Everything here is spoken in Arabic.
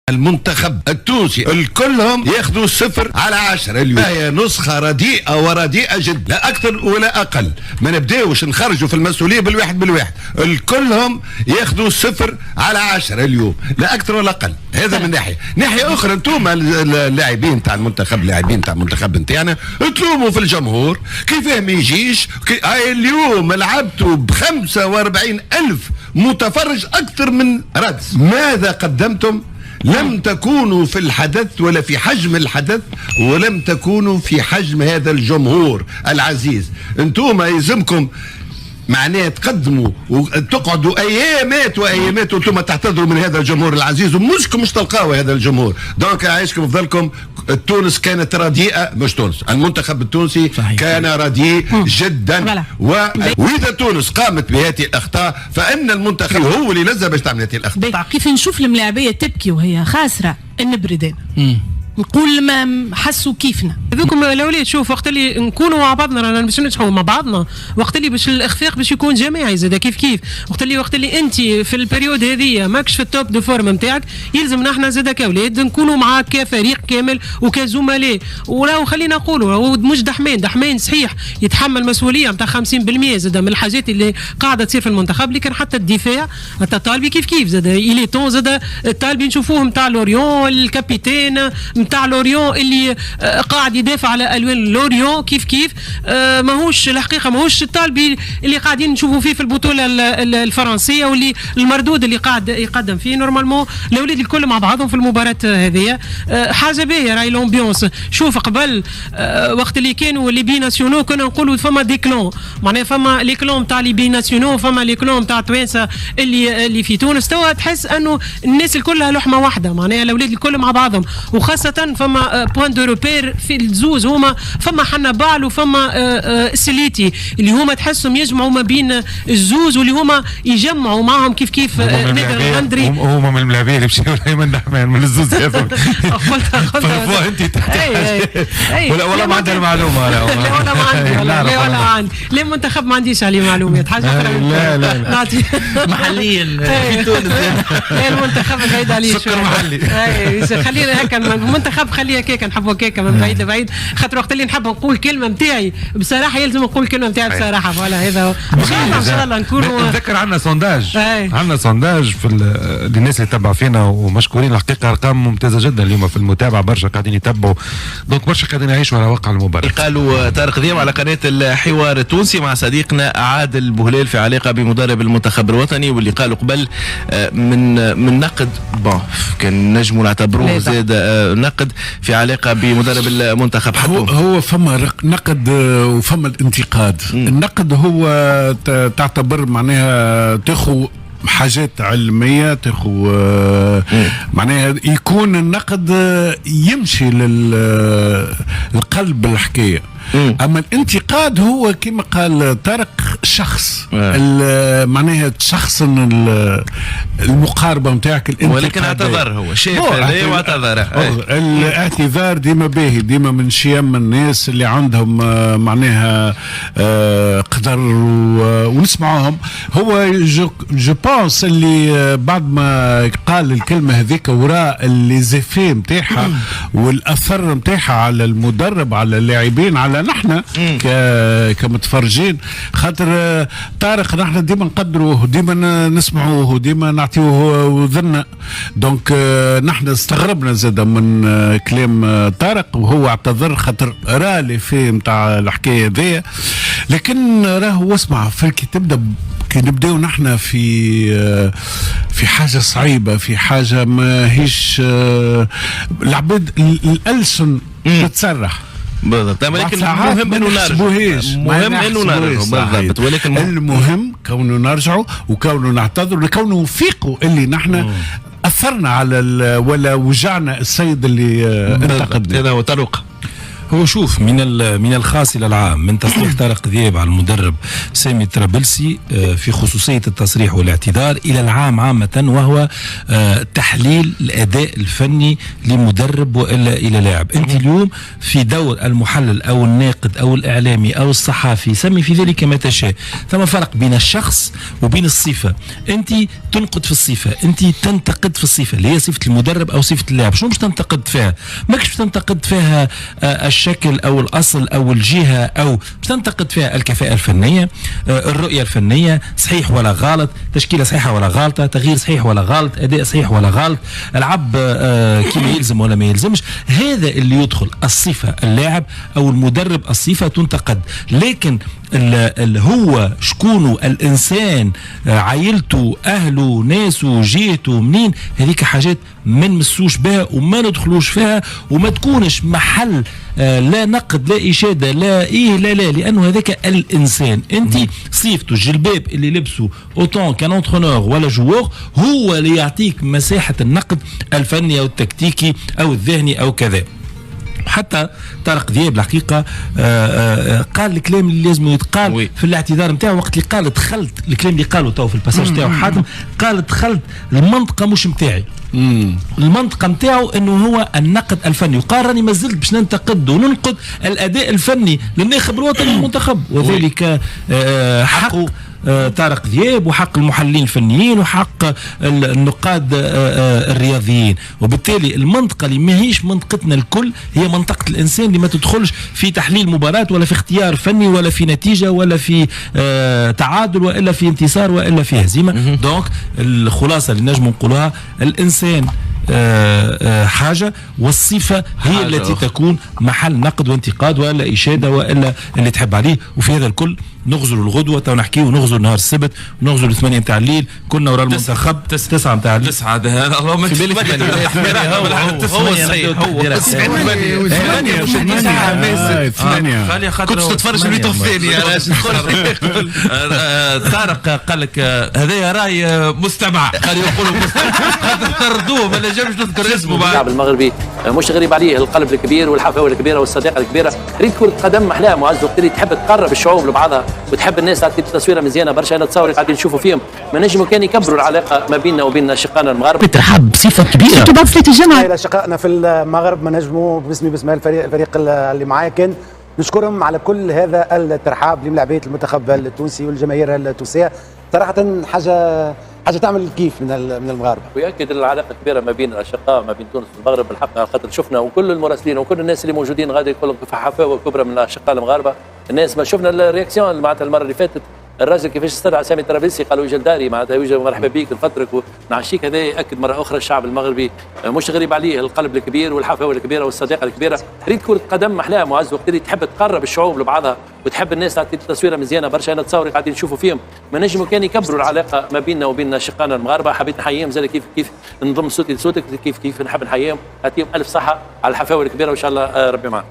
المنتخب التونسي الكلهم ياخذوا 0/10 اليوم. هي نسخة رديئة ورديئة جدا، لا أكثر ولا أقل. ما نبداوش نخرجوا في المسؤولية بالواحد الكلهم ياخذوا 0/10 اليوم، لا أكثر ولا أقل. هذا من ناحية أخرى أنتم اللاعبين تاع المنتخب نتاعنا تلوموا في الجمهور كيفاه ما يجيش. اليوم لعبتوا ب45,000 متفرج أكثر من رادس. ماذا قدمتم؟ لم تكونوا في الحدث ولا في حجم الحدث، ولم تكونوا في حجم هذا الجمهور العزيز. انتم يلزمكم معناه تقدموا وتقعدوا ايامات وايامات وانتم تعتذروا من هذا الجمهور العزيز، مش تلقاوا هذا الجمهور. دونك عايشكم في ظلكم. تونس كانت رديئه، مش تونس، المنتخب التونسي صحيح. كان رديء جدا. واذا تونس قامت بهذه الاخطاء فان المنتخب هو اللي لزم باش تعمل هذه الاخطاء. كيف نشوف الملاعبيه تبكي وهي خاسره النبردين، نقول ما حسوا كيفنا هذوكم الاولاد. شوف وقت اللي نكونوا مع بعضنا رانا باش ننجحوا مع بعضنا، وقت اللي باش الاخفاق باش يكون جماعي زاد كيف وقت اللي انت في البريود هذه ماكش في التوب دو فورم نتاعك، يلزمنا احنا زاد كاولاد نكونوا معاك كفريق كامل وكزملاء. وراهو خلينا نقولوا مش دحمان صحيح يتحمل مسؤوليه نتاع 50% زاد من الحاجات اللي قاعده تصير في المنتخب، لكن حتى الدفاع حتى طالبي كيف زاد إلي طون زاد طالبي نشوفوه نتاع لوريون الكابيتان نتاع لوريون اللي قاعد يدافع على الوان لوريون كيف ماهوش الحقيقه ماهوش الطالبي اللي قاعدين نشوفوا فيه في البطوله الفرنسيه، واللي المردود اللي قاعد يقدم فيه نورمالمون الاولاد الكل مع بعضهم في المباراه هذه. حاجه باهيه راهي لومبيونس. شوف قبل وقت اللي كانوا لي بي ناسيونو كنا نقولوا فما دي كلون، معناها فما لي كلون تاع لي بي ناسيونو، فما لي كلون تاع توانسه اللي في تونس. توا تحس انه الناس الكل لحمه واحده، معناها الاولاد الكل مع بعضهم، وخاصه فما بوان دو روبير في الزوز هما فما حنا بعل وفما سليتي اللي هما تحسهم يجمعوا ما بين الزوز، واللي هما يجمعوا معهم كيف نادر الغندري. هما من الملاعبين اللي مشاو دائما نحمل من الزوز هذول. قلت انت ولا ما عندها المعلومه. لا ولا ما عندي ولا عندي. لا المنتخب ما عنديش عليه معلومات حاجه اخرى. لا نعطي محليا في تونس. لا المنتخب بعيد عليه شويه. سكر محلي. خلينا هكا المنتخب خليها كيكه نحبوا كيكه من بعيد لبعيد، خاطر وقت اللي نحب نقول كلمه نتاعي بصراحه يلزم نقول كلمه نتاعي بصراحه. فوالا هذا ان شاء الله نكونوا. نذكر عندنا سونداج في الناس اللي تتبع فينا ومشكورين الحقيقه، ارقام ممتازه جدا اليوم في المتابعه، برشا قاعدين يتبعوا، دونك برشا قاعدين يعيشوا على واقع المباراه. قالوا طارق ذيم على قناه الحوار التونسي مع صديقنا عادل بوهليل في علاقه بمدرب المنتخب الوطني، واللي قالوا قبل من نقد كان نجموا نعتبروه زاد نقد في علاقه بمدرب المنتخب. هو فما نقد وفما الانتقاد. النقد هو تعتبر معناها تاخو حاجات علمية، تاخو معناها يكون النقد يمشي للقلب الحكاية. اما الانتقاد هو كما قال طارق شخص معناها تشخصن المقاربه نتاعك. ولكن اعتذر هو شاف هذا واعتذر. الاعتذار ديما باهي، ديما من شيم الناس اللي عندهم معناها قدر ونسمعوهم. هو جو بونس اللي بعد ما قال الكلمه هذيك وراء اللي زيفي نتاعها والاثر نتاعها على المدرب على اللاعبين على نحن كمتفرجين، خاطر طارق نحن ديما نقدروه ديما نسمعوه ديما نعطيوه وذنا. دونك نحن استغربنا زاده من كلام طارق، وهو اعتذر خاطر راه لي في نتاع الحكايه هذيا. لكن راهو اسمع كي تبدا كي نبداو نحن في حاجه صعيبه، في حاجه ما هيش العباد الالسن تتسرح بالضبط، ولكن المهم انه نرجعوا بالضبط. ولكن المهم كونه نرجعوا وكونه نعتذروا وكونه نفيقوا اللي نحن اثرنا على ولا وجعنا السيد اللي انتقد. هذا هو طرق هو شوف من الخاص الى العام من تصريح طارق ذياب على المدرب سامي الطرابلسي في خصوصيه التصريح والاعتذار الى العام عامه، وهو تحليل الاداء الفني لمدرب والا الى لاعب. انت اليوم في دور المحلل او الناقد او الاعلامي او الصحافي، سمي في ذلك ما تشاء، ثم فرق بين الشخص وبين الصفه. انت تنقد في الصفه، انت تنتقد في الصفه اللي هي صفه المدرب او صفه اللاعب. شنو باش تنتقد فيها؟ ماكش تنتقد فيها الشكل او الاصل او الجهه، او باش تنتقد فيها الكفاءه الفنيه، الرؤيه الفنيه، صحيح ولا غلط، تشكيله صحيحه ولا غلطه، تغيير صحيح ولا غلط، اداء صحيح ولا غلط، العب كما يلزم ولا ما يلزمش. هذا اللي يدخل الصفه اللاعب او المدرب، الصفه تنتقد. لكن اللي هو شكونه الانسان، عائلته، اهله، ناسه، جهته، منين، هذيك حاجات ما نمسوش بها وما ندخلوش فيها وما تكونش محل لا نقد لا اشاده لا لا لانه هذاك الانسان. انت صيفته الجلباب اللي لبسه اوتون كان انترونور ولا جوور هو اللي يعطيك مساحه النقد الفني او التكتيكي او الذهني او كذا. حتى طارق ذياب الحقيقه قال الكلام اللي لازم يتقال في الاعتذار نتاعو، وقت اللي قال دخلت الكلام اللي قاله تو في الباساج تاعو حاتم، قال دخلت المنطقه مش نتاعي. المنطقه نتاعو انه هو النقد الفني، وقال راني ما زلت باش ننتقد وننقد الاداء الفني للناخب الوطني المنتخب، وذلك حقه طارق ذياب وحق المحللين الفنيين وحق النقاد الرياضيين. وبالتالي المنطقه اللي ما هيش منطقتنا الكل هي منطقه الانسان اللي ما تدخلش في تحليل مباراه ولا في اختيار فني ولا في نتيجه ولا في تعادل والا في انتصار والا في هزيمه. دونك الخلاصه اللي نجم نقولها، الانسان حاجة والصفة هي التي تكون محل نقد وانتقاد ولا إشادة وإلا اللي تحب عليه. وفي هذا الكل نغزل الغدوة ونحكيه، ونغزل نهار السبت، ونغزل 8 نتاع الليل، كنا وراء المنتخب 9 نتاع الليل. 9 هذا اللهم في بالك هو صحيح، هو 8 كنت تتفرج في الفيديو الثاني. طارق قال لك هذايا راي مستمع، قال يقولوا تردوه ما نجمش نذكر اسمه. اللاعب المغربي مش غريب عليه القلب الكبير والحفاوه الكبيره والصداقه الكبيره. ريت كره قدم محلاها معز، وقت اللي تحب تقرب الشعوب لبعضها وتحب الناس تعطي تصويره مزيانه برشا. انا تصور قاعدين نشوفوا فيهم ما نجموا كان يكبروا العلاقه ما بيننا وبين اشقائنا المغاربه. ترحب بصفه كبيره بعد صلاه الجمعه الى اشقائنا في المغرب، ما نجموا باسمي باسم الفريق اللي معايا كان نشكرهم على كل هذا الترحاب للاعبيه المنتخب التونسي والجماهير التونسيه. صراحه حاجه تعمل كيف من المغاربه. ويأكد العلاقه الكبيره ما بين الاشقاء ما بين تونس والمغرب بالحق، خاطر شفنا وكل المراسلين وكل الناس اللي موجودين غادي يقول لك حفاوه كبرى من الاشقاء المغاربه. الناس ما شفنا الرياكسيون معناتها المره اللي فاتت، الراجل كيفاش استدعى سامي الطرابلسي قالوا يجي لداري معناتها يجي مرحبا بيك نفطرك ونعشيك. هذا ياكد مره اخرى الشعب المغربي مش غريب عليه القلب الكبير والحفاوه الكبيره والصداقه الكبيره. ريت كره قدم محلاها معز، وقت اللي تحب تقرب الشعوب لبعضها وتحب الناس تعطي تصويره مزيانه برشا. انا تصور قاعدين نشوفوا فيهم ما نجموا كان يكبروا العلاقه ما بيننا وبين اشقائنا المغاربه. حبيت نحييهم زي كيف نضم صوتي لصوتك، كيف نحب نحييهم، نعطيهم الف صحه على الحفاوه الكبيره وان شاء الله ربي معاهم.